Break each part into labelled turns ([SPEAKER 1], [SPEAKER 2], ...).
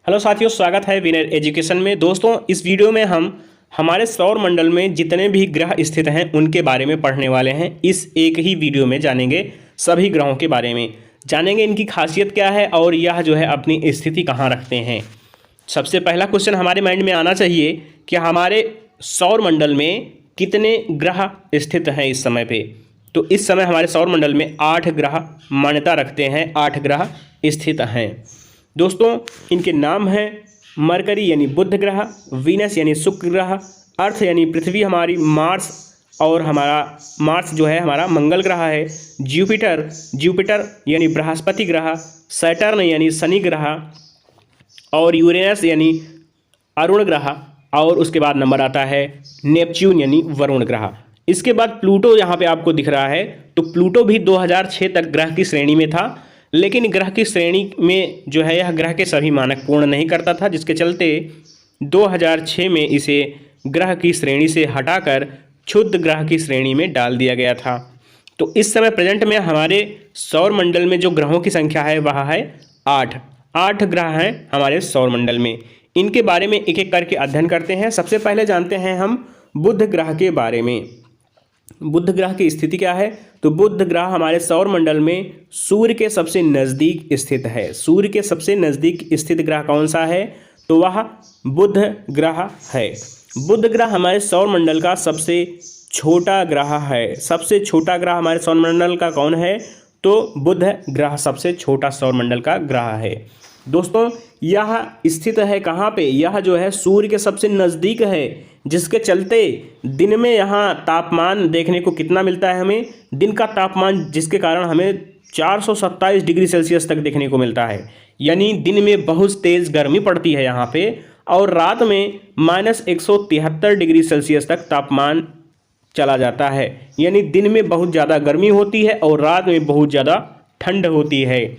[SPEAKER 1] Hello साथियों, स्वागत है विनर एजुकेशन में। दोस्तों, इस वीडियो में हम हमारे सौर मंडल में जितने भी ग्रह स्थित हैं उनके बारे में पढ़ने वाले हैं। इस एक ही वीडियो में जानेंगे सभी ग्रहों के बारे में, जानेंगे इनकी खासियत क्या है और यह जो है अपनी स्थिति कहाँ रखते हैं। सबसे पहला क्वेश्चन हमारे माइंड में आना चाहिए कि हमारे सौर मंडल में कितने ग्रह स्थित हैं इस समय पे। तो इस समय हमारे सौर मंडल में 8 ग्रह मान्यता रखते हैं, 8 ग्रह स्थित हैं। दोस्तों, इनके नाम हैं मरकरी यानी बुध ग्रह, वीनस यानी शुक्र ग्रह, अर्थ यानी पृथ्वी हमारी, मार्स और हमारा मार्स जो है हमारा मंगल ग्रह है, जुपिटर यानी बृहस्पति ग्रह, सैटर्न यानी शनि ग्रह और यूरेनस यानी अरुण ग्रह, और उसके बाद नंबर आता है नेपच्यून यानी वरुण ग्रह। इसके बाद प्लूटो यहाँ पे आपको दिख रहा है। तो प्लूटो भी 2006 तक ग्रह की श्रेणी में था, लेकिन ग्रह की श्रेणी में जो है यह ग्रह के सभी मानक पूर्ण नहीं करता था, जिसके चलते 2006 में इसे ग्रह की श्रेणी से हटाकर क्षुद्र ग्रह की श्रेणी में डाल दिया गया था। तो इस समय प्रेजेंट में हमारे सौर मंडल में जो ग्रहों की संख्या है वह है 8 ग्रह हैं हमारे सौर मंडल में। इनके बारे में एक एक करके अध्ययन करते हैं। सबसे पहले जानते हैं हम बुध ग्रह के बारे में। बुध ग्रह की स्थिति क्या है? तो बुध ग्रह हमारे सौर मंडल में सूर्य के सबसे नज़दीक स्थित है। सूर्य के सबसे नज़दीक स्थित ग्रह कौन सा है? तो वह बुध ग्रह है। बुध ग्रह हमारे सौर मंडल का सबसे छोटा ग्रह है। सबसे छोटा ग्रह हमारे सौर मंडल का कौन है? तो बुध ग्रह सबसे छोटा सौर मंडल का ग्रह है। दोस्तों, यह स्थित है कहाँ पे? यह जो है सूर्य के सबसे नज़दीक है, जिसके चलते दिन में यहाँ तापमान देखने को कितना मिलता है हमें? दिन का तापमान जिसके कारण हमें 427 डिग्री सेल्सियस तक देखने को मिलता है। यानी दिन में बहुत तेज़ गर्मी पड़ती है यहाँ पे, और रात में -173 डिग्री सेल्सियस तक तापमान चला जाता है। यानी दिन में बहुत ज़्यादा गर्मी होती है और रात में बहुत ज़्यादा ठंड होती है।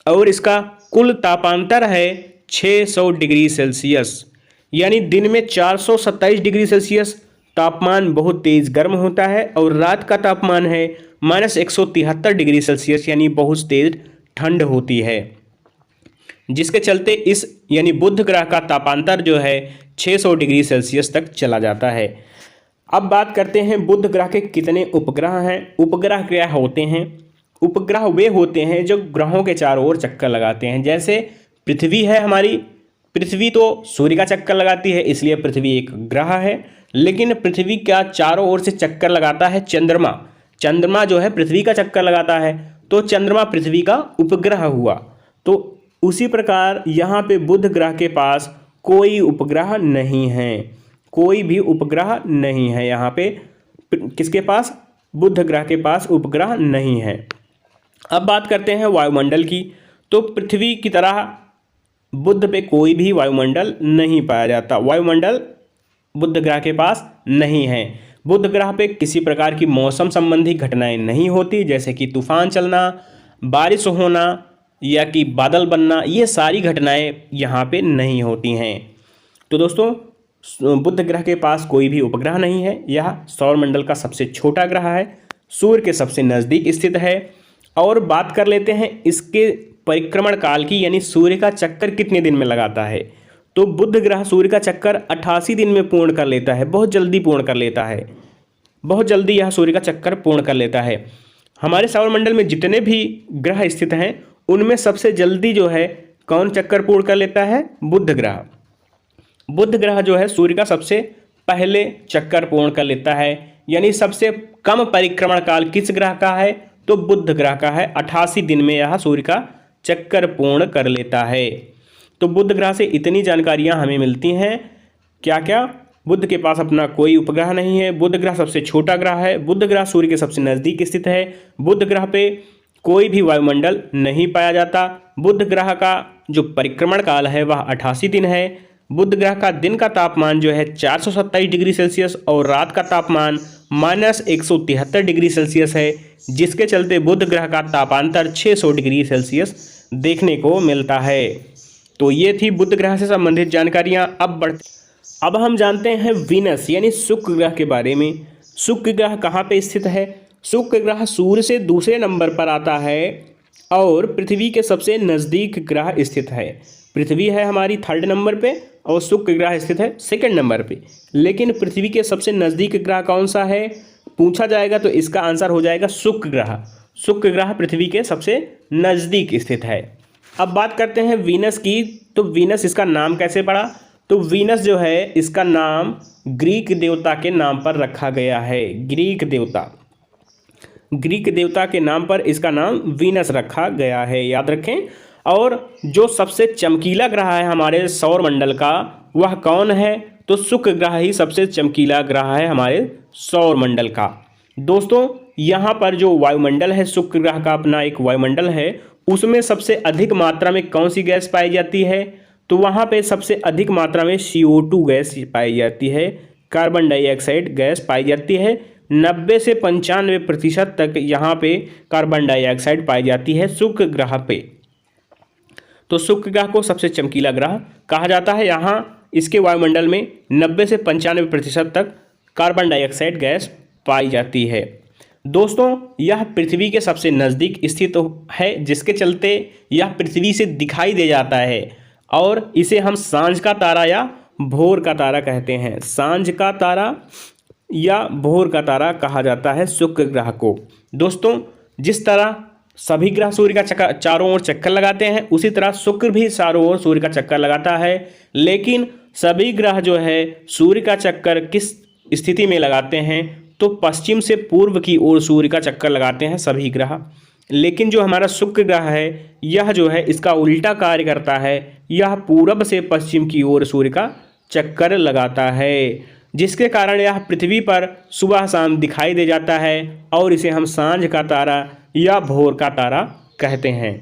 [SPEAKER 1] और इसका कुल तापांतर है 600 डिग्री सेल्सियस। यानी दिन में 427 डिग्री सेल्सियस तापमान बहुत तेज़ गर्म होता है, और रात का तापमान है -173 डिग्री सेल्सियस, यानी बहुत तेज़ ठंड होती है। जिसके चलते इस यानी बुध ग्रह का तापांतर जो है 600 डिग्री सेल्सियस तक चला जाता है। अब बात करते हैं बुध ग्रह के कितने उपग्रह हैं। उपग्रह क्या होते हैं? उपग्रह वे होते हैं जो ग्रहों के चारों ओर चक्कर लगाते हैं। जैसे पृथ्वी है हमारी, पृथ्वी तो सूर्य का चक्कर लगाती है, इसलिए पृथ्वी एक ग्रह है। लेकिन पृथ्वी का चारों ओर से चक्कर लगाता है चंद्रमा। चंद्रमा जो है पृथ्वी का चक्कर लगाता है, तो चंद्रमा पृथ्वी का उपग्रह हुआ। तो उसी प्रकार यहाँ पे बुध ग्रह के पास कोई उपग्रह नहीं है, कोई भी उपग्रह नहीं है। यहाँ पे किसके पास? बुध ग्रह के पास उपग्रह नहीं है। अब बात करते हैं वायुमंडल की। तो पृथ्वी की तरह बुध पे कोई भी वायुमंडल नहीं पाया जाता। वायुमंडल बुध ग्रह के पास नहीं है। बुध ग्रह पे किसी प्रकार की मौसम संबंधी घटनाएं नहीं होती, जैसे कि तूफान चलना, बारिश होना या कि बादल बनना, ये सारी घटनाएं यहाँ पे नहीं होती हैं। तो दोस्तों, बुध ग्रह के पास कोई भी उपग्रह नहीं है। यह सौरमंडल का सबसे छोटा ग्रह है, सूर्य के सबसे नज़दीक स्थित है। और बात कर लेते हैं इसके परिक्रमण काल की, यानी सूर्य का चक्कर कितने दिन में लगाता है। तो बुध ग्रह सूर्य का चक्कर 88 दिन में पूर्ण कर लेता है। बहुत जल्दी पूर्ण कर लेता है, बहुत जल्दी यह सूर्य का चक्कर पूर्ण कर लेता है। हमारे सौरमंडल में जितने भी ग्रह स्थित हैं उनमें सबसे जल्दी जो है कौन चक्कर पूर्ण कर लेता है? बुध ग्रह। बुध ग्रह जो है सूर्य का सबसे पहले चक्कर पूर्ण कर लेता है। यानी सबसे कम परिक्रमण काल किस ग्रह का है? तो बुध ग्रह का है। 88 दिन में यह सूर्य का चक्कर पूर्ण कर लेता है। तो बुध ग्रह से इतनी जानकारियां हमें मिलती हैं। क्या क्या? बुध के पास अपना कोई उपग्रह नहीं है, बुध ग्रह सबसे छोटा ग्रह है, बुध ग्रह सूर्य के सबसे नज़दीक स्थित है, बुध ग्रह पे कोई भी वायुमंडल नहीं पाया जाता, बुध ग्रह का जो परिक्रमण काल है वह 88 दिन है, बुध ग्रह का दिन का तापमान जो है 427 डिग्री सेल्सियस और रात का तापमान -173 डिग्री सेल्सियस है, जिसके चलते बुध ग्रह का तापांतर 600 डिग्री सेल्सियस देखने को मिलता है। तो ये थी बुध ग्रह से संबंधित जानकारियाँ। अब हम जानते हैं वीनस यानी शुक्र ग्रह के बारे में। शुक्र ग्रह कहाँ पे स्थित है? शुक्र ग्रह सूर्य से दूसरे नंबर पर आता है और पृथ्वी के सबसे नज़दीक ग्रह स्थित है। पृथ्वी है हमारी 3rd नंबर पे और शुक्र ग्रह स्थित है 2nd नंबर पे। लेकिन पृथ्वी के सबसे नज़दीक ग्रह कौन सा है पूछा जाएगा तो इसका आंसर हो जाएगा शुक्र ग्रह। शुक्र ग्रह पृथ्वी के सबसे नज़दीक स्थित है। अब बात करते हैं वीनस की। तो वीनस इसका नाम कैसे पड़ा? तो वीनस जो है इसका नाम ग्रीक देवता के नाम पर रखा गया है। ग्रीक देवता के नाम पर इसका नाम वीनस रखा गया है, याद रखें। और जो सबसे चमकीला ग्रह है हमारे सौर मंडल का वह कौन है? तो शुक्र ग्रह ही सबसे चमकीला ग्रह है हमारे सौर मंडल का। दोस्तों यहाँ पर जो वायुमंडल है, शुक्र ग्रह का अपना एक वायुमंडल है, उसमें सबसे अधिक मात्रा में कौन सी गैस पाई जाती है? तो वहाँ पे सबसे अधिक मात्रा में CO2 गैस पाई जाती है, कार्बन डाइऑक्साइड गैस पाई जाती है। 90 से 95% तक यहाँ पे कार्बन डाइऑक्साइड पाई जाती है शुक्र ग्रह पे। तो शुक्र ग्रह को सबसे चमकीला ग्रह कहा जाता है। यहाँ इसके वायुमंडल में 90 से 95% तक कार्बन डाइऑक्साइड गैस पाई जाती है। दोस्तों यह पृथ्वी के सबसे नज़दीक स्थित है, जिसके चलते यह पृथ्वी से दिखाई दे जाता है और इसे हम सांझ का तारा या भोर का तारा कहते हैं। सांझ का तारा या भोर का तारा कहा जाता है शुक्र ग्रह को। दोस्तों जिस तरह सभी ग्रह सूर्य का चारों ओर चक्कर लगाते हैं, उसी तरह शुक्र भी चारों ओर सूर्य का चक्कर लगाता है। लेकिन सभी ग्रह जो है सूर्य का चक्कर किस स्थिति में लगाते हैं? तो पश्चिम से पूर्व की ओर सूर्य का चक्कर लगाते हैं सभी ग्रह। लेकिन जो हमारा शुक्र ग्रह है यह जो है इसका उल्टा कार्य करता है। यह पूरब से पश्चिम की ओर सूर्य का चक्कर लगाता है, जिसके कारण यह पृथ्वी पर सुबह शाम दिखाई दे जाता है और इसे हम सांझ का तारा या भोर का तारा कहते हैं।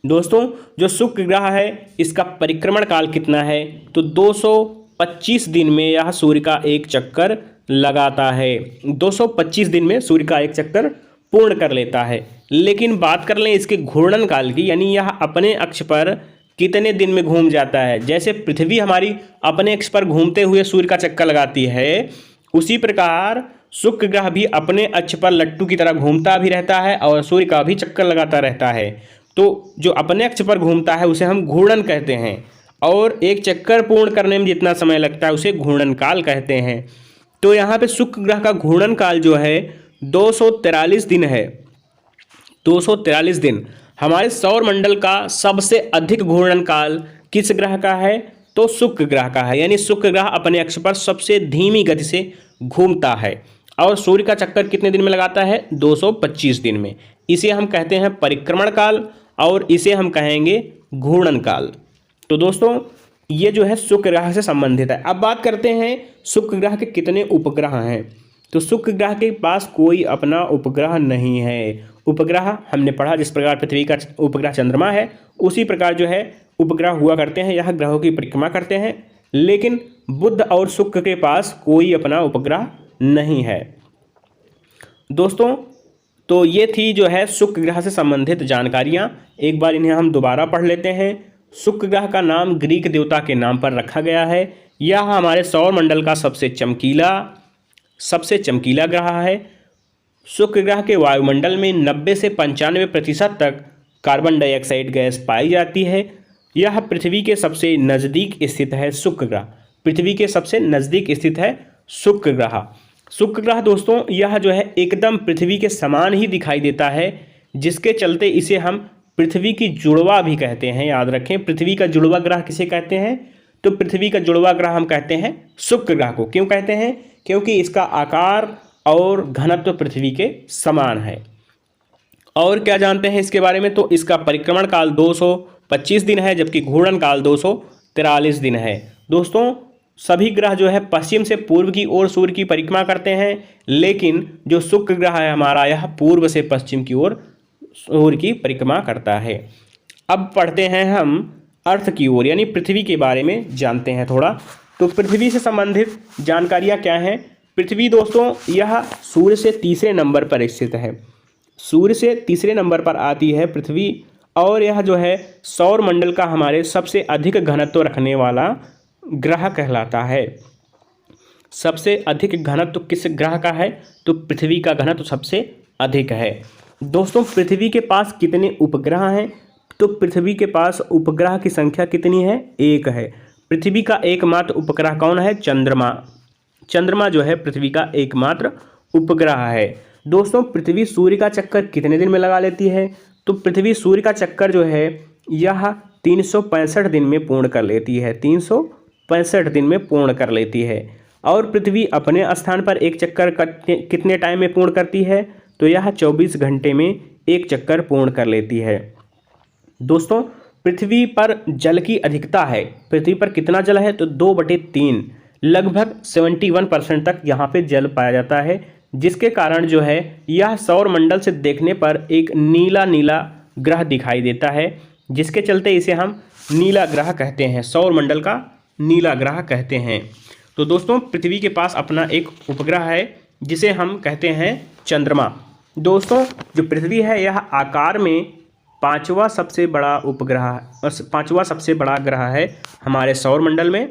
[SPEAKER 1] दोस्तों जो शुक्र ग्रह है इसका परिक्रमण काल कितना है? तो 225 दिन में यह सूर्य का एक चक्कर लगाता है। 225 दिन में सूर्य का एक चक्कर पूर्ण कर लेता है। लेकिन बात कर लें इसके घूर्णन काल की, यानी यह अपने अक्ष पर कितने दिन में घूम जाता है। जैसे पृथ्वी हमारी अपने अक्ष पर घूमते हुए सूर्य का चक्कर लगाती है, उसी प्रकार शुक्र ग्रह भी अपने अक्ष पर लट्टू की तरह घूमता भी रहता है और सूर्य का भी चक्कर लगाता रहता है। तो जो अपने अक्ष पर घूमता है उसे हम घूर्णन कहते हैं, और एक चक्कर पूर्ण करने में जितना समय लगता है उसे घूर्णन काल कहते हैं। तो यहाँ पे शुक्र ग्रह का घूर्णन काल जो है 243 दिन है। 243 दिन। हमारे सौर मंडल का सबसे अधिक घूर्णन काल किस ग्रह का है? तो शुक्र ग्रह का है। यानी शुक्र ग्रह अपने अक्ष पर सबसे धीमी गति से घूमता है और सूर्य का चक्कर कितने दिन में लगाता है? 225 दिन में। इसे हम कहते हैं परिक्रमण काल और इसे हम कहेंगे घूर्णन काल। तो दोस्तों ये जो है शुक्र ग्रह से संबंधित है। अब बात करते हैं शुक्र ग्रह के कितने उपग्रह हैं। तो शुक्र ग्रह के पास कोई अपना उपग्रह नहीं है। उपग्रह हमने पढ़ा, जिस प्रकार पृथ्वी का उपग्रह चंद्रमा है उसी प्रकार जो है उपग्रह हुआ करते हैं, यह ग्रहों की परिक्रमा करते हैं। लेकिन बुध और शुक्र के पास कोई अपना उपग्रह नहीं है। दोस्तों तो ये थी जो है शुक्र ग्रह से संबंधित जानकारियाँ। एक बार इन्हें हम दोबारा पढ़ लेते हैं। शुक्र ग्रह का नाम ग्रीक देवता के नाम पर रखा गया है। यह हमारे सौर मंडल का सबसे चमकीला ग्रह है। शुक्र ग्रह के वायुमंडल में 90 से 95% तक कार्बन डाइऑक्साइड गैस पाई जाती है। यह पृथ्वी के सबसे नज़दीक स्थित है। शुक्र ग्रह पृथ्वी के सबसे नज़दीक स्थित है शुक्र ग्रह। शुक्र ग्रह दोस्तों यह जो है एकदम पृथ्वी के समान ही दिखाई देता है, जिसके चलते इसे हम पृथ्वी की जुड़वा भी कहते हैं। याद रखें, पृथ्वी का जुड़वा ग्रह किसे कहते हैं? तो पृथ्वी का जुड़वा ग्रह हम कहते हैं शुक्र ग्रह को। क्यों कहते हैं? क्योंकि इसका आकार और घनत्व पृथ्वी के समान है। और क्या जानते हैं इसके बारे में? तो इसका परिक्रमण काल 225 दिन है, जबकि घूर्णन काल 243 दिन है। दोस्तों सभी ग्रह जो है पश्चिम से पूर्व की ओर सूर्य की परिक्रमा करते हैं, लेकिन जो शुक्र ग्रह है हमारा यह पूर्व से पश्चिम की ओर सूर्य की परिक्रमा करता है। अब पढ़ते हैं हम अर्थ की ओर, यानी पृथ्वी के बारे में जानते हैं थोड़ा। तो पृथ्वी से संबंधित जानकारियाँ क्या हैं? पृथ्वी दोस्तों यह सूर्य से तीसरे नंबर पर स्थित है। सूर्य से तीसरे नंबर पर आती है पृथ्वी, और यह जो है सौर मंडल का हमारे सबसे अधिक घनत्व रखने वाला ग्रह कहलाता है। सबसे अधिक घनत्व किस ग्रह का है? तो पृथ्वी का घनत्व सबसे अधिक है। दोस्तों पृथ्वी के पास कितने उपग्रह हैं? तो पृथ्वी के पास उपग्रह की संख्या कितनी है? 1 है। पृथ्वी का एकमात्र उपग्रह कौन है? चंद्रमा। चंद्रमा जो है पृथ्वी का एकमात्र उपग्रह है। दोस्तों पृथ्वी सूर्य का चक्कर कितने दिन में लगा लेती है? तो पृथ्वी सूर्य का चक्कर जो है यह 365 दिन में पूर्ण कर लेती है। 365 दिन में पूर्ण कर लेती है। और पृथ्वी अपने स्थान पर एक चक्कर कितने टाइम में पूर्ण करती है? तो यह 24 घंटे में एक चक्कर पूर्ण कर लेती है। दोस्तों पृथ्वी पर जल की अधिकता है। पृथ्वी पर कितना जल है? तो 2/3, लगभग 71% तक यहाँ पे जल पाया जाता है, जिसके कारण जो है यह सौर मंडल से देखने पर एक नीला नीला ग्रह दिखाई देता है, जिसके चलते इसे हम नीला ग्रह कहते हैं, सौर मंडल का नीला ग्रह कहते हैं। तो दोस्तों पृथ्वी के पास अपना एक उपग्रह है जिसे हम कहते हैं चंद्रमा। दोस्तों जो पृथ्वी है यह आकार में पांचवा सबसे बड़ा उपग्रह, पांचवा सबसे बड़ा ग्रह है हमारे सौर मंडल में।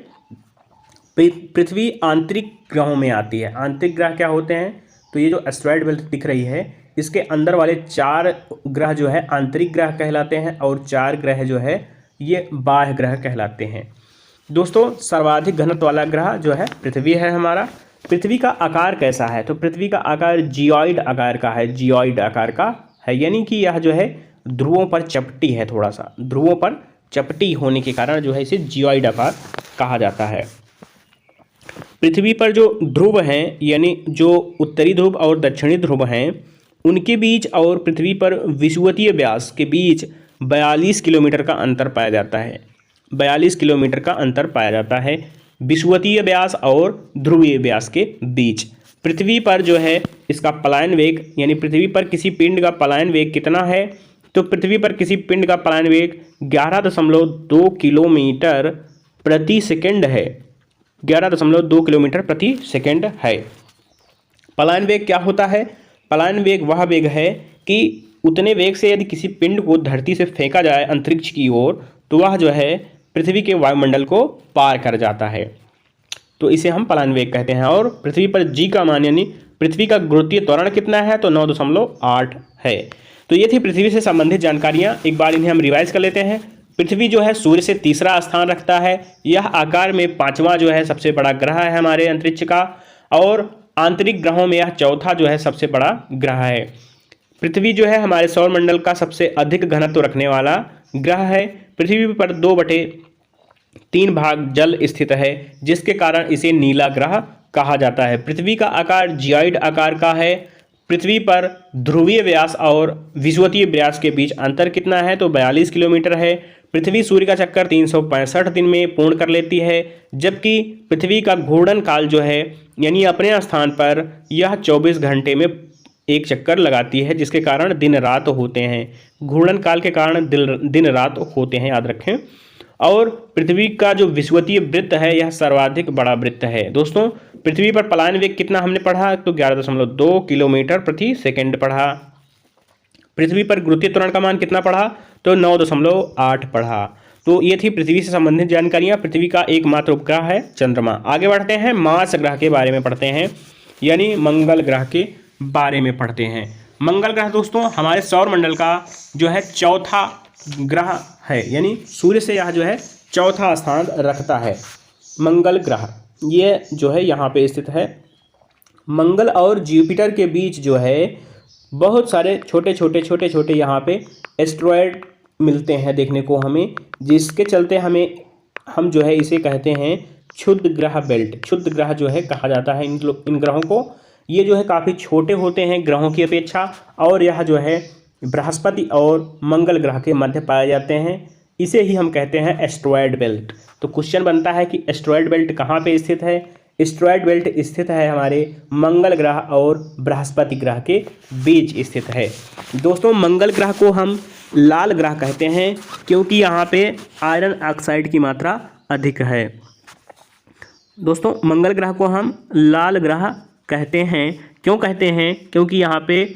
[SPEAKER 1] पृथ्वी आंतरिक ग्रहों में आती है। आंतरिक ग्रह क्या होते हैं? तो ये जो एस्टेरॉयड बेल्ट दिख रही है इसके अंदर वाले 4 ग्रह जो है आंतरिक ग्रह कहलाते हैं और 4 ग्रह जो है ये बाह्य ग्रह कहलाते हैं। दोस्तों सर्वाधिक घनत्व वाला ग्रह जो है पृथ्वी है हमारा। पृथ्वी का आकार कैसा है? तो पृथ्वी का आकार जियोइड आकार का है, जियोइड आकार का है, यानी कि यह जो है ध्रुवों पर चपटी है, थोड़ा सा ध्रुवों पर चपटी होने के कारण जो है इसे जियोइड आकार कहा जाता है। पृथ्वी पर जो ध्रुव हैं, यानी जो उत्तरी ध्रुव और दक्षिणी ध्रुव हैं, उनके बीच और पृथ्वी पर विषुवतीय व्यास के बीच 42 किलोमीटर का अंतर पाया जाता है। 42 किलोमीटर का अंतर पाया जाता है विषुवतीय व्यास और ध्रुवीय व्यास के बीच। पृथ्वी पर जो है इसका पलायन वेग, यानी पृथ्वी पर किसी पिंड का पलायन वेग कितना है? तो पृथ्वी पर किसी पिंड का पलायन वेग 11.2 किलोमीटर प्रति सेकंड है। 11.2 किलोमीटर प्रति सेकंड है। पलायन वेग क्या होता है? पलायन वेग वह वेग है कि उतने वेग से यदि किसी पिंड को धरती से फेंका जाए अंतरिक्ष की ओर तो वह जो है पृथ्वी के वायुमंडल को पार कर जाता है, तो इसे हम पलायन वेग कहते हैं। और पृथ्वी पर जी का मान, यानी पृथ्वी का गुरुत्वीय त्वरण कितना है? तो 9.8 है। तो ये थी पृथ्वी से संबंधित जानकारियाँ। एक बार इन्हें हम रिवाइज कर लेते हैं। पृथ्वी जो है सूर्य से तीसरा स्थान रखता है। यह आकार में 5वां जो है सबसे बड़ा ग्रह है हमारे अंतरिक्ष का, और आंतरिक ग्रहों में यह चौथा जो है सबसे बड़ा ग्रह है। पृथ्वी जो है हमारे सौर मंडल का सबसे अधिक घनत्व रखने वाला ग्रह है। पृथ्वी पर 2/3 भाग जल स्थित है, जिसके कारण इसे नीला ग्रह कहा जाता है। पृथ्वी का आकार जियोइड आकार का है। पृथ्वी पर ध्रुवीय व्यास और विषुवतीय व्यास के बीच अंतर कितना है? तो 42 किलोमीटर है। पृथ्वी सूर्य का चक्कर 365 दिन में पूर्ण कर लेती है, जबकि पृथ्वी का घूर्णन काल जो है, यानी अपने स्थान पर यह 24 घंटे में एक चक्कर लगाती है, जिसके कारण दिन रात होते हैं। घूर्णन काल के कारण दिन रात होते हैं, याद रखें। और पृथ्वी का जो विषुवतीय वृत्त है यह सर्वाधिक बड़ा वृत्त है। दोस्तों पृथ्वी पर पलायन वेग कितना हमने पढ़ा? तो 11.2 किलोमीटर प्रति सेकंड पढ़ा। पृथ्वी पर गुरुत्वीय त्वरण का मान कितना पढ़ा? तो 9.8 पढ़ा। तो ये थी पृथ्वी से संबंधित जानकारियाँ। पृथ्वी का एकमात्र उपग्रह है चंद्रमा। आगे बढ़ते हैं, मार्स ग्रह के बारे में पढ़ते हैं, यानी मंगल ग्रह के बारे में पढ़ते हैं। मंगल ग्रह दोस्तों हमारे सौर मंडल का जो है चौथा ग्रह है, यानी सूर्य से यह जो है चौथा स्थान रखता है। मंगल ग्रह ये जो है यहाँ पे स्थित है। मंगल और जुपिटर के बीच जो है बहुत सारे छोटे छोटे यहाँ पे एस्टेरॉयड मिलते हैं देखने को हमें, जिसके चलते हम जो है इसे कहते हैं क्षुद्र ग्रह बेल्ट। क्षुद्र ग्रह जो है कहा जाता है इन ग्रहों को। ये जो है काफ़ी छोटे होते हैं ग्रहों की अपेक्षा, और यह जो है बृहस्पति और मंगल ग्रह के मध्य पाए जाते हैं। इसे ही हम कहते हैं एस्टेरॉयड बेल्ट। तो क्वेश्चन बनता है कि एस्टेरॉयड बेल्ट कहाँ पे स्थित है? एस्टेरॉयड बेल्ट स्थित है हमारे मंगल ग्रह और बृहस्पति ग्रह के बीच स्थित है। दोस्तों मंगल ग्रह को हम लाल ग्रह कहते हैं, क्योंकि यहाँ पे आयरन ऑक्साइड की मात्रा अधिक है। दोस्तों मंगल ग्रह को हम लाल ग्रह कहते हैं। क्यों कहते हैं? क्योंकि यहाँ पे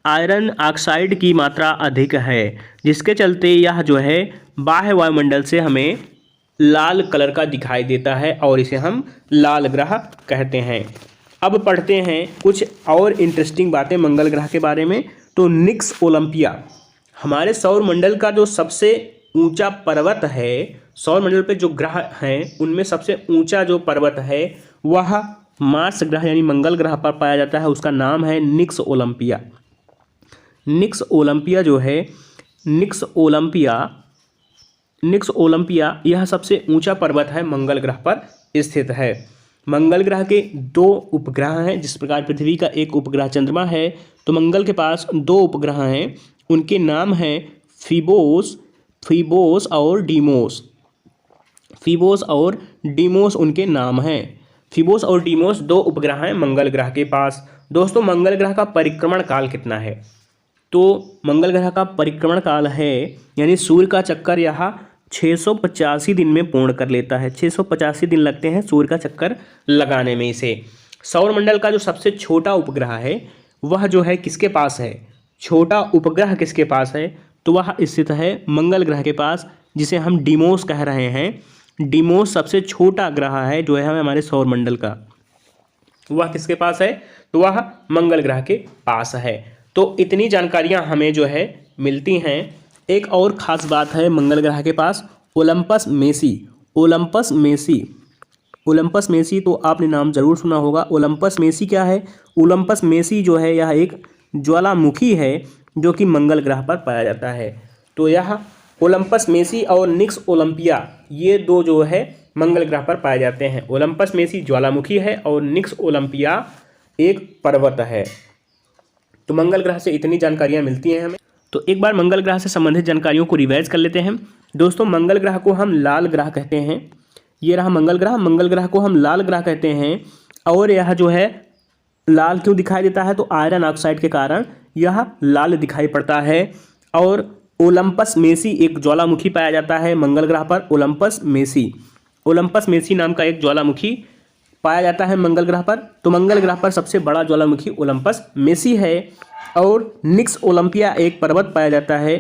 [SPEAKER 1] आयरन ऑक्साइड की मात्रा अधिक है, जिसके चलते यह जो है बाह्य वायुमंडल से हमें लाल कलर का दिखाई देता है, और इसे हम लाल ग्रह कहते हैं। अब पढ़ते हैं कुछ और इंटरेस्टिंग बातें मंगल ग्रह के बारे में। तो निक्स ओलंपिया हमारे सौरमंडल का जो सबसे ऊंचा पर्वत है, सौरमंडल पे जो ग्रह हैं उनमें सबसे ऊंचा जो पर्वत है वह मार्स ग्रह यानी मंगल ग्रह पर पाया जाता है। उसका नाम है निक्स ओलंपिया। निक्स ओलंपिया जो है, निक्स ओलंपिया यह सबसे ऊंचा पर्वत है, मंगल ग्रह पर स्थित है। मंगल ग्रह के 2 उपग्रह हैं। जिस प्रकार पृथ्वी का एक उपग्रह चंद्रमा है, तो मंगल के पास 2 उपग्रह हैं। उनके नाम हैं फीबोस और डीमोस। फीबोस और डीमोस उनके नाम हैं। फीबोस और डीमोस 2 उपग्रह हैं मंगल ग्रह के पास। दोस्तों, मंगल ग्रह का परिक्रमण काल कितना है? तो मंगल ग्रह का परिक्रमण काल है, यानी सूर्य का चक्कर यहाँ 685 दिन में पूर्ण कर लेता है। 685 दिन लगते हैं सूर्य का चक्कर लगाने में इसे। सौरमंडल का जो सबसे छोटा उपग्रह है वह जो है किसके पास है? छोटा उपग्रह किसके पास है? तो वह स्थित है मंगल ग्रह के पास, जिसे हम डीमोस कह रहे हैं। डीमोस सबसे छोटा ग्रह है जो है हमारे सौरमंडल का। वह किसके पास है? तो वह मंगल ग्रह के पास है। तो इतनी जानकारियां हमें जो है मिलती हैं। एक और ख़ास बात है मंगल ग्रह के पास, ओलंपस मेसी। ओलंपस मेसी तो आपने नाम ज़रूर सुना होगा। ओलंपस मेसी क्या है? ओलंपस मेसी जो है यह एक ज्वालामुखी है जो कि मंगल ग्रह पर पाया जाता है। तो यह ओलंपस मेसी और निक्स ओलंपिया ये 2 जो है मंगल ग्रह पर पाए जाते हैं। ओलंपस मेसी ज्वालामुखी है और निक्स ओलंपिया एक पर्वत है। तो मंगल ग्रह से इतनी जानकारियाँ मिलती हैं हमें। तो एक बार मंगल ग्रह से संबंधित जानकारियों को रिवाइज कर लेते हैं। दोस्तों, मंगल ग्रह को हम लाल ग्रह कहते हैं। ये रहा मंगल ग्रह को हम लाल ग्रह कहते हैं। और यह जो है लाल क्यों दिखाई देता है? तो आयरन ऑक्साइड के कारण यह लाल दिखाई पड़ता है। और ओलंपस मेसी एक ज्वालामुखी पाया जाता है मंगल ग्रह पर। ओलंपस मेसी नाम का एक ज्वालामुखी पाया जाता है मंगल ग्रह पर। तो मंगल ग्रह पर सबसे बड़ा ज्वालामुखी ओलंपस मेसी है। और निक्स ओलंपिया एक पर्वत पाया जाता है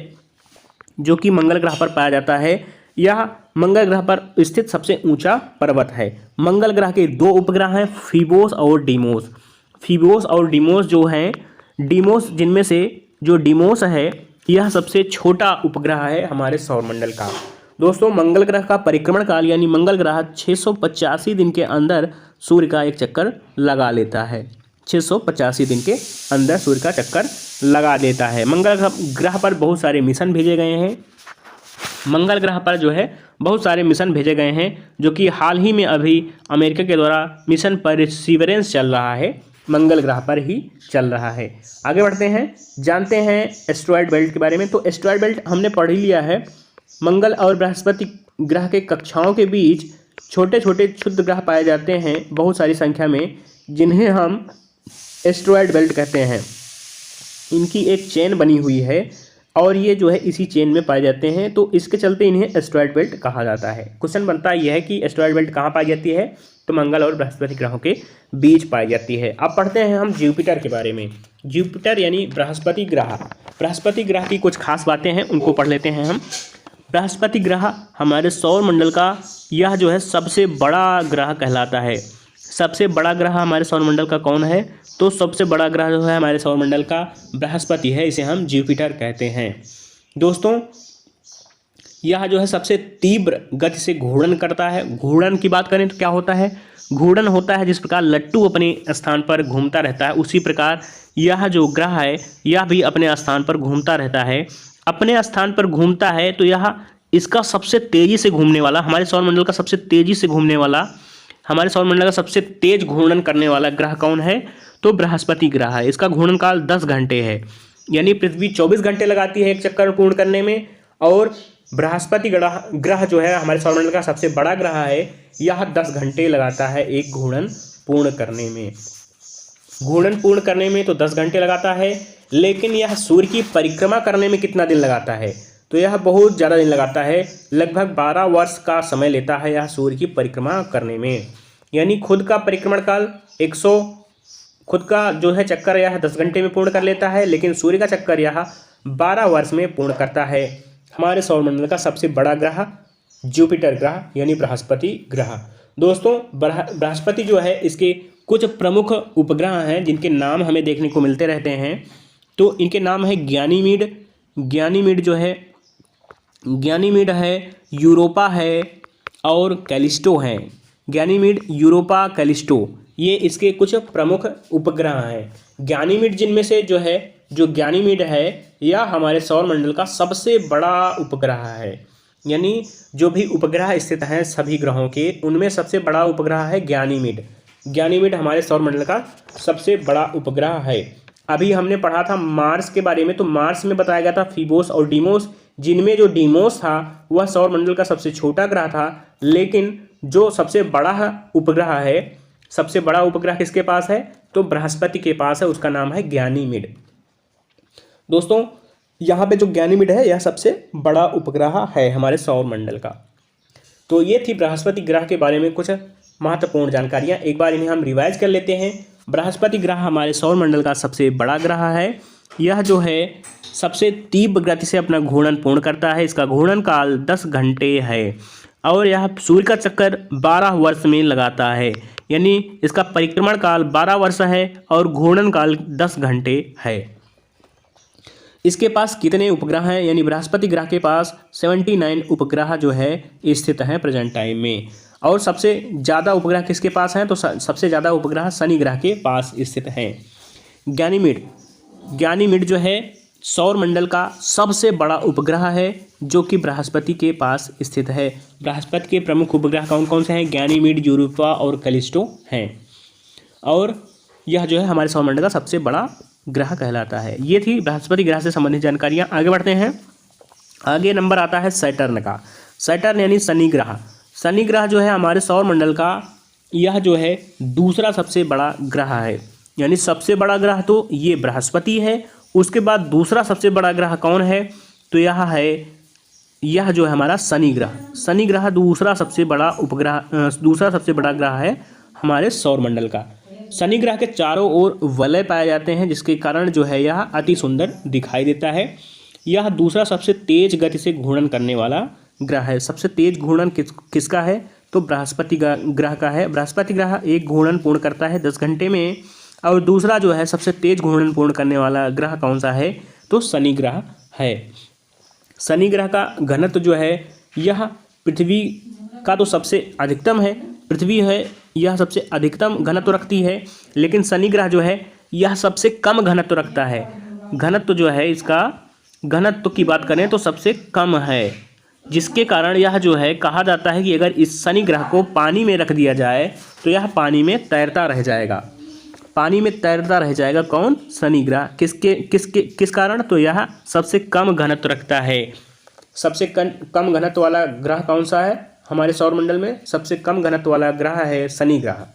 [SPEAKER 1] जो कि मंगल ग्रह पर पाया जाता है। यह मंगल ग्रह पर स्थित सबसे ऊंचा पर्वत है। मंगल ग्रह के 2 उपग्रह हैं, फीबोस और डीमोस जो हैं, डीमोस जिनमें से जो डीमोस है यह सबसे छोटा उपग्रह है हमारे सौरमंडल का। दोस्तों, मंगल ग्रह का परिक्रमण काल यानी मंगल ग्रह 685 दिन के अंदर सूर्य का एक चक्कर लगा लेता है। 685 दिन के अंदर सूर्य का चक्कर लगा देता है। मंगल ग्रह पर बहुत सारे मिशन भेजे गए हैं। मंगल ग्रह पर जो है बहुत सारे मिशन भेजे गए हैं, जो कि हाल ही में अभी अमेरिका के द्वारा मिशन परसिवरेंस चल रहा है, मंगल ग्रह पर ही चल रहा है। आगे बढ़ते हैं, जानते हैं एस्टेरॉयड बेल्ट के बारे में। तो एस्टेरॉयड बेल्ट हमने पढ़ ही लिया है। मंगल और बृहस्पति ग्रह के कक्षाओं के बीच छोटे छोटे क्षुद्र ग्रह पाए जाते हैं बहुत सारी संख्या में, जिन्हें हम एस्टेरॉयड बेल्ट कहते हैं। इनकी एक चेन बनी हुई है और ये जो है इसी चेन में पाए जाते हैं, तो इसके चलते इन्हें एस्टेरॉयड बेल्ट कहा जाता है। क्वेश्चन बनता है यह है कि एस्टेरॉयड बेल्ट कहाँ पाई जाती है? तो मंगल और बृहस्पति ग्रहों के बीच पाई जाती है। अब पढ़ते हैं हम जुपिटर के बारे में। जुपिटर यानी बृहस्पति ग्रह की कुछ खास बातें हैं, उनको पढ़ लेते हैं हम। बृहस्पति ग्रह हमारे सौरमंडल का यह जो है सबसे बड़ा ग्रह कहलाता है। सबसे बड़ा ग्रह हमारे सौरमंडल का कौन है? तो सबसे बड़ा ग्रह जो है हमारे सौरमंडल का बृहस्पति है, इसे हम जुपिटर कहते हैं। दोस्तों, यह जो है सबसे तीव्र गति से घूर्णन करता है। घूर्णन की बात करें तो क्या होता है? घूर्णन होता है जिस प्रकार लट्टू अपने स्थान पर घूमता रहता है, उसी प्रकार यह जो ग्रह है यह भी अपने स्थान पर घूमता रहता है। अपने स्थान पर घूमता है तो यह इसका सबसे तेज़ी से घूमने वाला, हमारे सौरमंडल का सबसे तेज़ी से घूमने वाला, हमारे सौरमंडल का सबसे तेज घूर्णन करने वाला ग्रह कौन है? तो बृहस्पति ग्रह है। इसका घूर्णन काल 10 घंटे है, यानी पृथ्वी 24 घंटे लगाती है एक चक्कर पूर्ण करने में, और बृहस्पति ग्रह जो है हमारे सौरमंडल का सबसे बड़ा ग्रह है, यह 10 घंटे लगाता है एक घूर्णन पूर्ण करने में। घूर्णन पूर्ण करने में तो 10 घंटे लगाता है, लेकिन यह सूर्य की परिक्रमा करने में कितना दिन लगाता है? तो यह बहुत ज़्यादा दिन लगाता है। लगभग 12 वर्ष का समय लेता है यह सूर्य की परिक्रमा करने में। यानी खुद का परिक्रमण काल 100, खुद का जो है चक्कर यह 10 घंटे में पूर्ण कर लेता है, लेकिन सूर्य का चक्कर यह 12 वर्ष में पूर्ण करता है। हमारे सौरमंडल का सबसे बड़ा ग्रह जुपिटर ग्रह यानी बृहस्पति ग्रह। दोस्तों, बृहस्पति जो है इसके कुछ प्रमुख उपग्रह हैं जिनके नाम हमें देखने को मिलते रहते हैं। तो इनके नाम है ज्ञानीमीड, गैनीमीड जो है, गैनीमीड है, यूरोपा है और कैलिस्टो हैं। गैनीमीड, यूरोपा, कैलिस्टो ये इसके कुछ प्रमुख उपग्रह हैं। गैनीमीड जिनमें से जो है, जो गैनीमीड है यह हमारे सौरमंडल का सबसे बड़ा उपग्रह है। यानी जो भी उपग्रह स्थित हैं सभी ग्रहों के, उनमें सबसे बड़ा उपग्रह है गैनीमीड। गैनीमीड हमारे सौरमंडल का सबसे बड़ा उपग्रह है। अभी हमने पढ़ा था मार्स के बारे में, तो मार्स में बताया गया था फीबोस और डीमोस, जिनमें जो डीमोस था वह सौरमंडल का सबसे छोटा ग्रह था, लेकिन जो सबसे बड़ा उपग्रह है, सबसे बड़ा उपग्रह किसके पास है, तो बृहस्पति के पास है, उसका नाम है गैनीमीड। दोस्तों यहाँ पे जो गैनीमीड है यह सबसे बड़ा उपग्रह है हमारे सौरमंडल का। तो ये थी बृहस्पति ग्रह के बारे में कुछ महत्वपूर्ण जानकारियाँ। एक बार इन्हें हम रिवाइज कर लेते हैं। बृहस्पति ग्रह हमारे सौरमंडल का सबसे बड़ा ग्रह है। यह जो है सबसे तीव्र गति से अपना घूर्णन पूर्ण करता है। इसका घूर्णन काल 10 घंटे है और यह सूर्य का चक्कर 12 वर्ष में लगाता है। यानी इसका परिक्रमण काल 12 वर्ष है और घूर्णन काल 10 घंटे है। इसके पास कितने उपग्रह हैं, यानी बृहस्पति ग्रह के पास 79 उपग्रह जो है स्थित हैं प्रेजेंट टाइम में। और सबसे ज़्यादा उपग्रह किसके पास हैं, तो सबसे ज़्यादा उपग्रह शनि ग्रह के पास स्थित हैं। गैनीमीड, गैनीमीड जो है सौरमंडल का सबसे बड़ा उपग्रह है जो कि बृहस्पति के पास स्थित है। बृहस्पति के प्रमुख उपग्रह कौन कौन से हैं, गैनीमीड, यूरोपा और कैलिस्टो हैं। और यह जो है हमारे सौरमंडल का सबसे बड़ा ग्रह कहलाता है। ये थी बृहस्पति ग्रह से संबंधित जानकारियाँ। आगे बढ़ते हैं। आगे नंबर आता है सैटर्न का। सैटर्न यानी शनि ग्रह। शनि ग्रह जो है हमारे सौरमंडल का यह जो है दूसरा सबसे बड़ा ग्रह है। यानी सबसे बड़ा ग्रह तो ये बृहस्पति है, उसके बाद दूसरा सबसे बड़ा ग्रह कौन है, तो यह जो है हमारा शनि ग्रह। शनि ग्रह दूसरा सबसे बड़ा उपग्रह, दूसरा सबसे बड़ा ग्रह है हमारे सौरमंडल का। शनि ग्रह के चारों ओर वलय पाए जाते हैं, जिसके कारण जो है यह अति सुंदर दिखाई देता है। यह दूसरा सबसे तेज गति से घूर्णन करने वाला ग्रह है। सबसे तेज घूर्णन किसका है, तो बृहस्पति ग्रह का है। बृहस्पति ग्रह एक घूर्णन पूर्ण करता है 10 घंटे में। और दूसरा जो है सबसे तेज घूर्णन पूर्ण करने वाला ग्रह कौन सा है, तो शनि ग्रह है। शनि ग्रह का घनत्व जो है यह पृथ्वी का तो सबसे अधिकतम है, पृथ्वी है यह सबसे अधिकतम घनत्व रखती है, लेकिन शनि ग्रह जो है यह सबसे कम घनत्व रखता है। घनत्व जो है इसका, घनत्व की बात करें तो सबसे कम है, जिसके कारण यह जो है कहा जाता है कि अगर इस शनि ग्रह को पानी में रख दिया जाए तो यह पानी में तैरता रह जाएगा। पानी में तैरता रह जाएगा कौन, शनि ग्रह। किस कारण, तो यह सबसे कम घनत्व रखता है। सबसे कम घनत्व वाला ग्रह कौन सा है हमारे सौरमंडल में, सबसे कम घनत्व वाला ग्रह है शनि ग्रह।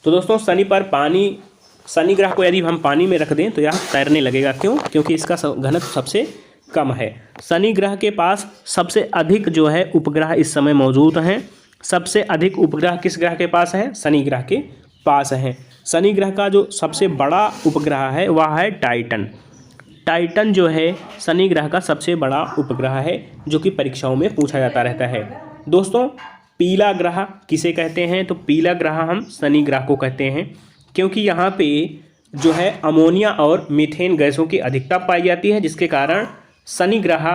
[SPEAKER 1] तो दोस्तों शनि ग्रह को यदि हम पानी में रख दें तो यह तैरने लगेगा। क्यों, क्योंकि इसका घनत्व सबसे कम है। शनि ग्रह के पास सबसे अधिक जो है उपग्रह इस समय मौजूद हैं। सबसे अधिक उपग्रह किस ग्रह के पास है, शनि ग्रह के पास हैं। शनि ग्रह का जो सबसे बड़ा उपग्रह है वह है टाइटन। टाइटन जो है शनि ग्रह का सबसे बड़ा उपग्रह है, जो कि परीक्षाओं में पूछा जाता रहता है। दोस्तों पीला ग्रह किसे कहते हैं, तो पीला ग्रह हम शनि ग्रह को कहते हैं, क्योंकि यहाँ पे जो है अमोनिया और मीथेन गैसों की अधिकता पाई जाती है, जिसके कारण शनि ग्रह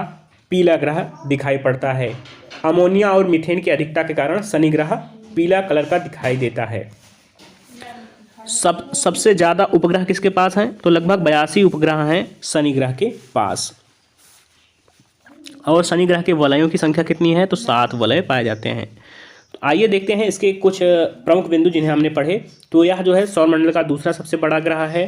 [SPEAKER 1] पीला ग्रह दिखाई पड़ता है। अमोनिया और मीथेन की अधिकता के कारण शनि ग्रह पीला कलर का दिखाई देता है। सबसे ज़्यादा उपग्रह किसके पास हैं, तो लगभग 82 उपग्रह हैं शनि ग्रह के पास। और शनि ग्रह के वलयों की संख्या कितनी है, तो 7 वलय पाए जाते हैं। तो आइए देखते हैं इसके कुछ प्रमुख बिंदु जिन्हें हमने पढ़े। तो यह जो है सौरमंडल का दूसरा सबसे बड़ा ग्रह है।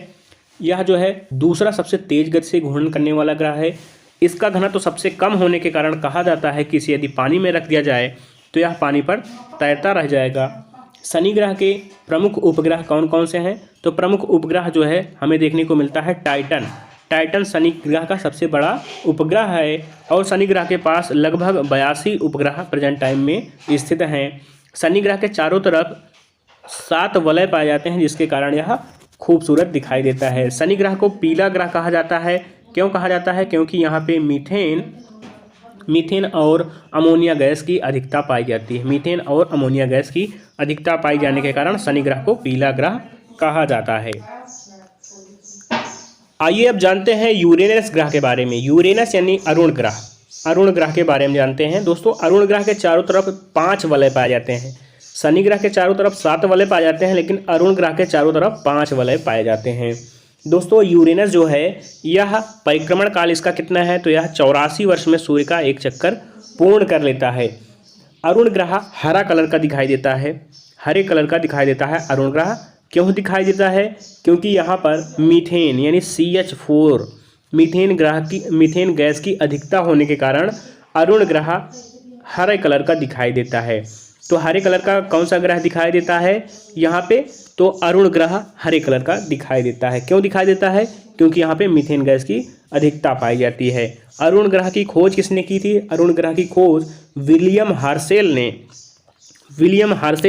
[SPEAKER 1] यह जो है दूसरा सबसे तेज गति से घूर्णन करने वाला ग्रह है। इसका घनत्व तो सबसे कम होने के कारण कहा जाता है कि इसे यदि पानी में रख दिया जाए तो यह पानी पर तैरता रह जाएगा। शनि ग्रह के प्रमुख उपग्रह कौन कौन से हैं, तो प्रमुख उपग्रह जो है हमें देखने को मिलता है टाइटन। टाइटन शनि ग्रह का सबसे बड़ा उपग्रह है और शनि ग्रह के पास लगभग 82 उपग्रह प्रेजेंट टाइम में स्थित हैं। शनि ग्रह के चारों तरफ 7 वलय पाए जाते हैं, जिसके कारण यह खूबसूरत दिखाई देता है। शनि ग्रह को पीला ग्रह कहा जाता है। क्यों कहा जाता है, क्योंकि यहाँ पे मीथेन और अमोनिया गैस की अधिकता पाई जाती है। मीथेन और अमोनिया गैस की अधिकता पाई जाने के कारण शनि ग्रह को पीला ग्रह कहा जाता है। आइए अब जानते हैं यूरेनस ग्रह के बारे में। यूरेनस यानी अरुण ग्रह, अरुण ग्रह के बारे में जानते हैं। दोस्तों अरुण ग्रह के चारों तरफ 5 वलय पाए जाते हैं। शनि ग्रह के चारों तरफ 7 वलय पाए जाते हैं, लेकिन अरुण ग्रह के चारों तरफ 5 वलय पाए जाते हैं। दोस्तों यूरेनस जो है यह परिक्रमण काल इसका कितना है, तो यह 84 वर्ष में सूर्य का एक चक्कर पूर्ण कर लेता है। अरुण ग्रह हरा कलर का दिखाई देता है, हरे कलर का दिखाई देता है अरुण ग्रह। क्यों दिखाई देता है, क्योंकि यहाँ पर मीथेन यानी CH4 मीथेन गैस की अधिकता होने के कारण अरुण ग्रह हरे कलर का दिखाई देता है। तो हरे कलर का कौन सा ग्रह दिखाई देता है यहाँ पे, तो अरुण ग्रह हरे कलर का दिखाई देता है। क्यों दिखाई देता है, क्योंकि यहाँ पे मीथेन गैस की अधिकता पाई जाती है। अरुण ग्रह की खोज किसने की थी, अरुण ग्रह की खोज विलियम हर्शेल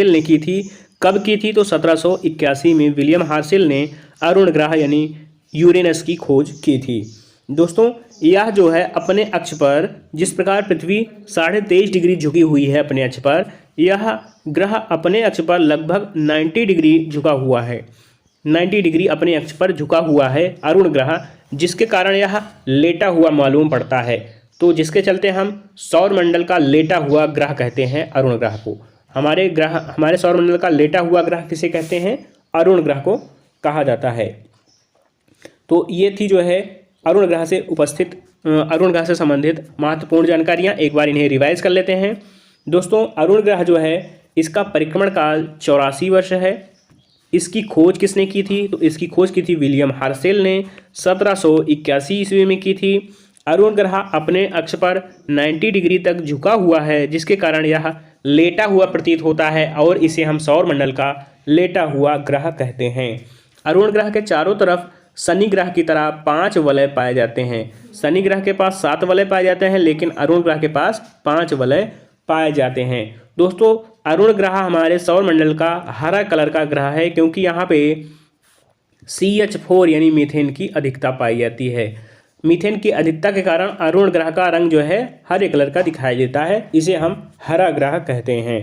[SPEAKER 1] ने की थी। कब की थी, तो 1781 में विलियम हर्शेल ने अरुण ग्रह यानी यूरेनस की खोज की थी। दोस्तों यह जो है अपने अक्ष पर, जिस प्रकार पृथ्वी 23.5 डिग्री झुकी हुई है अपने अक्ष पर, यह ग्रह अपने अक्ष पर लगभग 90 डिग्री झुका हुआ है। 90 डिग्री अपने अक्ष पर झुका हुआ है अरुण ग्रह, जिसके कारण यह लेटा हुआ मालूम पड़ता है। तो जिसके चलते हम सौरमंडल का लेटा हुआ ग्रह कहते हैं अरुण ग्रह को। हमारे सौरमंडल का लेटा हुआ ग्रह किसे कहते हैं, अरुण ग्रह को कहा जाता है। तो ये थी जो है अरुण ग्रह से संबंधित महत्वपूर्ण जानकारियाँ। एक बार इन्हें रिवाइज कर लेते हैं। दोस्तों अरुण ग्रह जो है इसका परिक्रमण काल 84 वर्ष है। इसकी खोज किसने की थी, तो इसकी खोज की थी विलियम हर्शेल ने 1781 ईस्वी में की थी। अरुण ग्रह अपने अक्ष पर 90 डिग्री तक झुका हुआ है, जिसके कारण यह लेटा हुआ प्रतीत होता है और इसे हम सौरमंडल का लेटा हुआ ग्रह कहते हैं। अरुण ग्रह के चारों तरफ शनि ग्रह की तरह 5 वलय पाए जाते हैं। शनि ग्रह के पास 7 वलय पाए जाते हैं, लेकिन अरुण ग्रह के पास 5 वलय पाए जाते हैं। दोस्तों अरुण ग्रह हमारे सौरमंडल का हरा कलर का ग्रह है, क्योंकि यहाँ पे CH4 यानी मीथेन की अधिकता पाई जाती है। मीथेन की अधिकता के कारण अरुण ग्रह का रंग जो है हरे कलर का दिखाई देता है, इसे हम हरा ग्रह कहते हैं।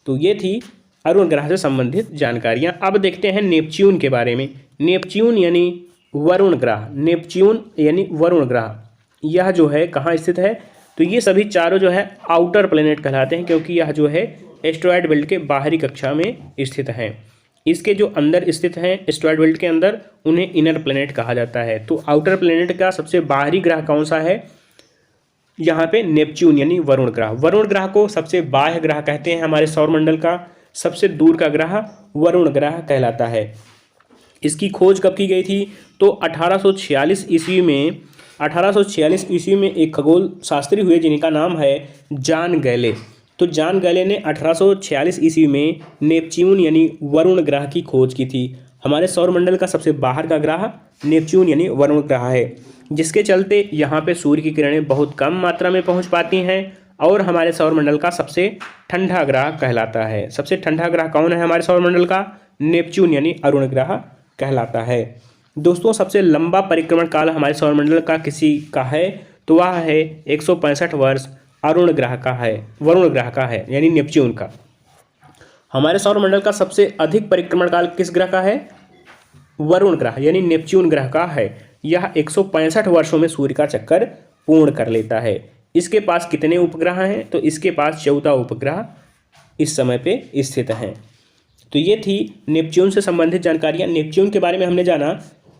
[SPEAKER 1] तो ये थी अरुण ग्रह से संबंधित जानकारियाँ। अब देखते हैं नेपच्यून के बारे में। नेपच्यून यानी वरुण ग्रह, नेपच्यून यानी वरुण ग्रह यह जो है कहाँ स्थित है, तो ये सभी चारों जो है आउटर प्लेनेट कहलाते हैं, क्योंकि यह जो है एस्टेरॉयड बेल्ट के बाहरी कक्षा में स्थित हैं। इसके जो अंदर स्थित हैं एस्टेरॉयड बेल्ट के अंदर, उन्हें इनर प्लेनेट कहा जाता है। तो आउटर प्लेनेट का सबसे बाहरी ग्रह कौन सा है, यहाँ पे नेपच्यून यानी वरुण ग्रह। वरुण ग्रह को सबसे बाह्य ग्रह कहते हैं। हमारे सौरमंडल का सबसे दूर का ग्रह वरुण ग्रह कहलाता है। इसकी खोज कब की गई थी, तो 1846 ईस्वी में एक खगोल शास्त्री हुए जिनका नाम है जॉन गैले। तो जॉन गैले ने 1846 ईस्वी में नेपच्यून यानी वरुण ग्रह की खोज की थी। हमारे सौरमंडल का सबसे बाहर का ग्रह नेपच्यून यानी वरुण ग्रह है, जिसके चलते यहाँ पे सूर्य की किरणें बहुत कम मात्रा में पहुँच पाती हैं और हमारे सौरमंडल का सबसे ठंडा ग्रह कहलाता है। सबसे ठंडा ग्रह कौन है हमारे सौरमंडल का, नेपच्यून यानी अरुण ग्रह कहलाता है। दोस्तों सबसे लंबा परिक्रमण काल हमारे सौरमंडल का किसी का है, तो वह है 165 वर्ष वरुण ग्रह का है यानी नेपच्यून का। हमारे सौरमंडल का सबसे अधिक परिक्रमण काल किस ग्रह का है, वरुण ग्रह यानी नेपच्यून ग्रह का है। यह 165 वर्षों में सूर्य का चक्कर पूर्ण कर लेता है। इसके पास कितने उपग्रह हैं, तो इसके पास 14 उपग्रह इस समय पे स्थित हैं। तो ये थी नेपच्यून से संबंधित जानकारियाँ। नेपच्यून के बारे में हमने जाना।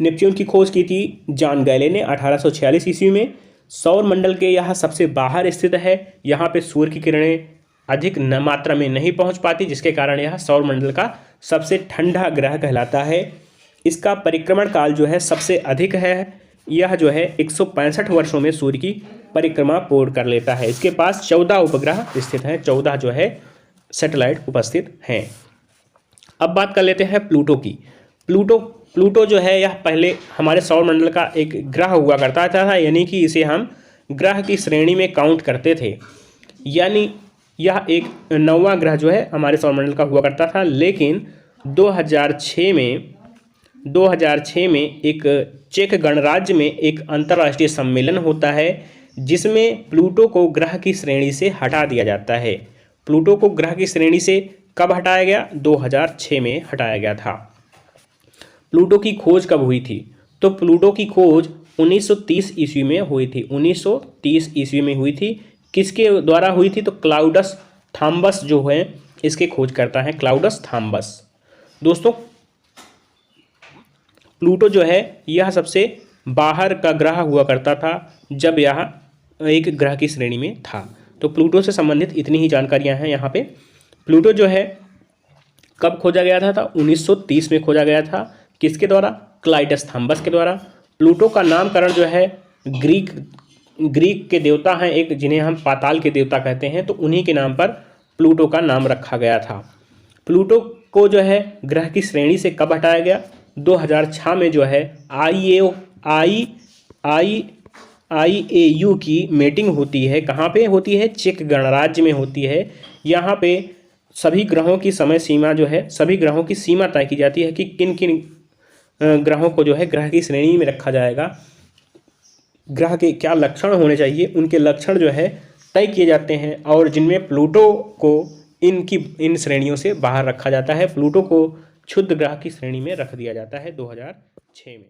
[SPEAKER 1] नेपच्यून की खोज की थी जॉन गैले ने 1846 ईस्वी में। सौरमंडल के यह सबसे बाहर स्थित है। यहाँ पे सूर्य की किरणें अधिक मात्रा में नहीं पहुँच पाती, जिसके कारण यह सौरमंडल का सबसे ठंडा ग्रह कहलाता है। इसका परिक्रमण काल जो है सबसे अधिक है। यह जो है 165 वर्षों में सूर्य की परिक्रमा पूर्ण कर लेता है। इसके पास 14 उपग्रह स्थित हैं, 14 जो है सैटेलाइट उपस्थित हैं। अब बात कर लेते हैं प्लूटो की। प्लूटो जो है यह पहले हमारे सौरमंडल का एक ग्रह हुआ करता था, यानी कि इसे हम ग्रह की श्रेणी में काउंट करते थे। यानी यह एक 9वां ग्रह जो है हमारे सौरमंडल का हुआ करता था। लेकिन 2006 में एक चेक गणराज्य में एक अंतर्राष्ट्रीय सम्मेलन होता है, जिसमें प्लूटो को ग्रह की श्रेणी से हटा दिया जाता है। प्लूटो को ग्रह की श्रेणी से कब हटाया गया, 2006 में हटाया गया था। प्लूटो की खोज कब हुई थी, तो प्लूटो की खोज 1930 ईस्वी में हुई थी। 1930 ईस्वी में हुई थी। किसके द्वारा हुई थी? तो क्लाउडस थॉम्बस जो है इसके खोज करता है, क्लाउडस थॉम्बस। दोस्तों प्लूटो जो है यह सबसे बाहर का ग्रह हुआ करता था जब यह एक ग्रह की श्रेणी में था। तो प्लूटो से संबंधित इतनी ही जानकारियां हैं यहाँ पे। प्लूटो जो है कब खोजा गया था? 1930 में खोजा गया था। किसके द्वारा? क्लाइडस थॉम्बस के द्वारा। प्लूटो का नामकरण जो है ग्रीक के देवता हैं एक, जिन्हें हम पाताल के देवता कहते हैं, तो उन्हीं के नाम पर प्लूटो का नाम रखा गया था। प्लूटो को जो है ग्रह की श्रेणी से कब हटाया गया? 2006 में जो है IAU की मीटिंग होती है। कहाँ पे होती है? चेक गणराज्य में होती है। यहाँ पे सभी ग्रहों की समय सीमा जो है, सभी ग्रहों की सीमा तय की जाती है कि किन किन ग्रहों को जो है ग्रह की श्रेणी में रखा जाएगा, ग्रह के क्या लक्षण होने चाहिए, उनके लक्षण जो है तय किए जाते हैं, और जिनमें प्लूटो को इन श्रेणियों से बाहर रखा जाता है। प्लूटो को क्षुद्र ग्रह की श्रेणी में रख दिया जाता है 2006 में।